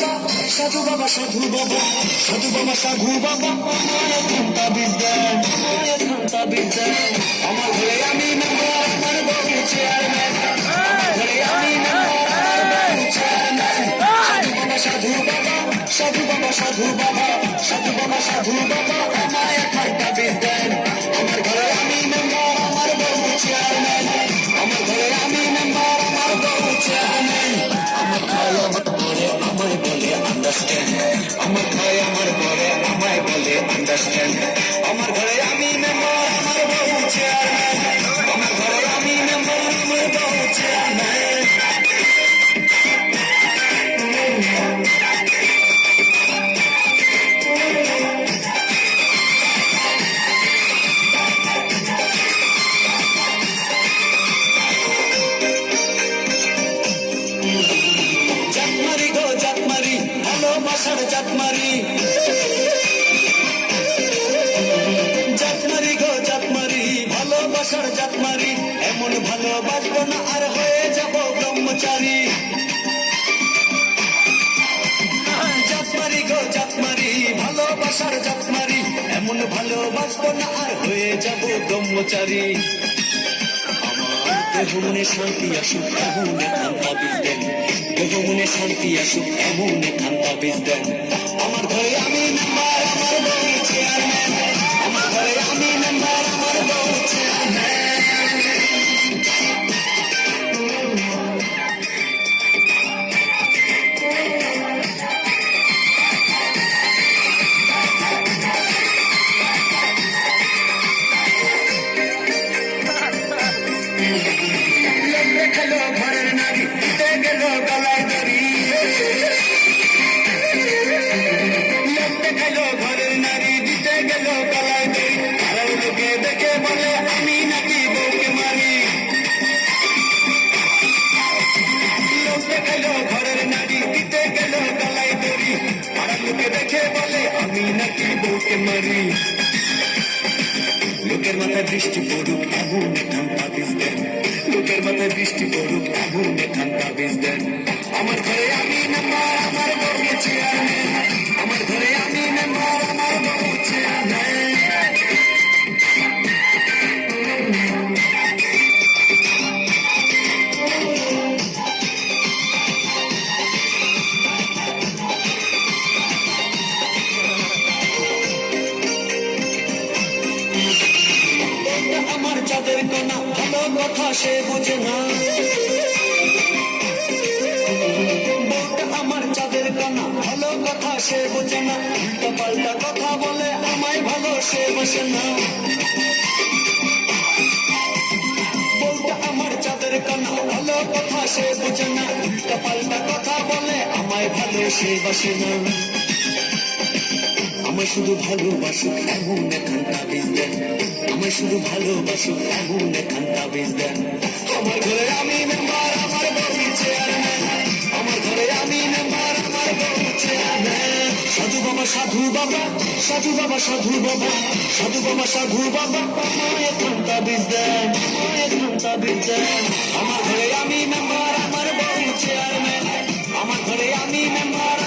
বাবা, সাধু বাবা, সাধু বাবা, সাধু বাবা, সাধু বাবা, আমায় ঘন্টা বিদ্যান, আমায় ঘন্টা বিদ্যান। আমার ঘরে আমি মেম্বার, আমার বউ চেয়ারম্যান, আমার ঘরে আমি মেম্বার, আমার বউ চেয়ারম্যান। সাধু বাবা, সাধু বাবা, সাধু বাবা, সাধু বাবা, সাধু বাবা, আমায় ঘন্টা বিদ্যান। আমার ঘরে আমি মেম্বার, আমার বউ চেয়ারম্যান, আমার ঘরে আমি মেম্বার, আমার বউ চেয়ারম্যান। আমার খাই আমার বলে আমায় বলে আন্ডারস্ট্যান্ড, আমার খাই আমার বলে আমায় বলে আন্ডারস্ট্যান্ড। আমার ঘরে আমি মেম্বার, আমার বউ চেয়ারম্যান, আমার ঘরে আমি মেম্বার, আমার বউ চেয়ারম্যান। জাতমারি গো জাতমারি, ভালোবাসার জাতমারি, জাতমারি গো জাতমারি, ভালোবাসার জাতমারি। এমন ভালোবাসবো না আর হয়ে যাব ব্রহ্মচারী। জাতমারি গো জাতমারি, ভালোবাসার জাতমারি, এমন ভালোবাসবো না আর হয়ে যাব ব্রহ্মচারী। দেহ মনে শান্তি আসুক এমন এখান তাবিজ দেন, দেহ মনে শান্তি আসুক এমন এখান তাবিজ দেন। আমার ঘরে আমি মেম্বার, আমার বউ চেয়ারম্যান, আমার ঘরে আমি মেম্বার, আমার বউ চেয়ারম্যান। খেলো ঘরের নারী, দিতে গেল গলায় দড়ি, লোকটা খেলো ঘরের নারী, দিতে গেল গলায় দড়ি। আর লোকে দেখে বলে আমি নাকি বউকে মারি। লোকটা খেলো ঘরের নারী, দিতে গেল গলায় দড়ি। আর লোকে দেখে বলে আমি নাকি বউকে মারি। লোকের মাথায় বৃষ্টি পড়ুক এমন এখান তাবিজ দেন, লোকের মাথায় বৃষ্টি পড়ুক এমন এখান তাবিজ দেন। আমার ঘরে আমি মেম্বার, আমার বউ চেয়ারম্যান, আমার ঘরে আমি মেম্বার, আমার বউ চেয়ারম্যান। আমার চাঁদের কণা, ভালো কথা সে বোঝে না। আমার চাঁদের কণা, ভালো কথা সে বোঝে না। উল্টা পাল্টা কথা বলে আমায় ভালো সে বসে না। বউটা আমার চাঁদের কণা, ভালো কথা সে বোঝে না। উল্টা পাল্টা কথা বলে আমায় ভালো সে বসে না। আমায় শুধু ভালোবাসুক এমন এখান তাবিজ দেন, আমায় শুধু ভালোবাসুক এমন এখান তাবিজ দেন। আমার ঘরে আমি মেম্বার, আমার বউ চেয়ারম্যান, আমার ঘরে আমি মেম্বার, আমার বউ চেয়ারম্যান। সাধু বাবা, সাধু বাবা, সাধু বাবা, সাধু বাবা, সাধু বাবা, সাধু বাবা, আমায় এখান তাবিজ দেন, আমায় এখান তাবিজ দেন। আমার ঘরে আমি মেম্বার, আমার বউ চেয়ারম্যান, আমার ঘরে আমি মেম্বার,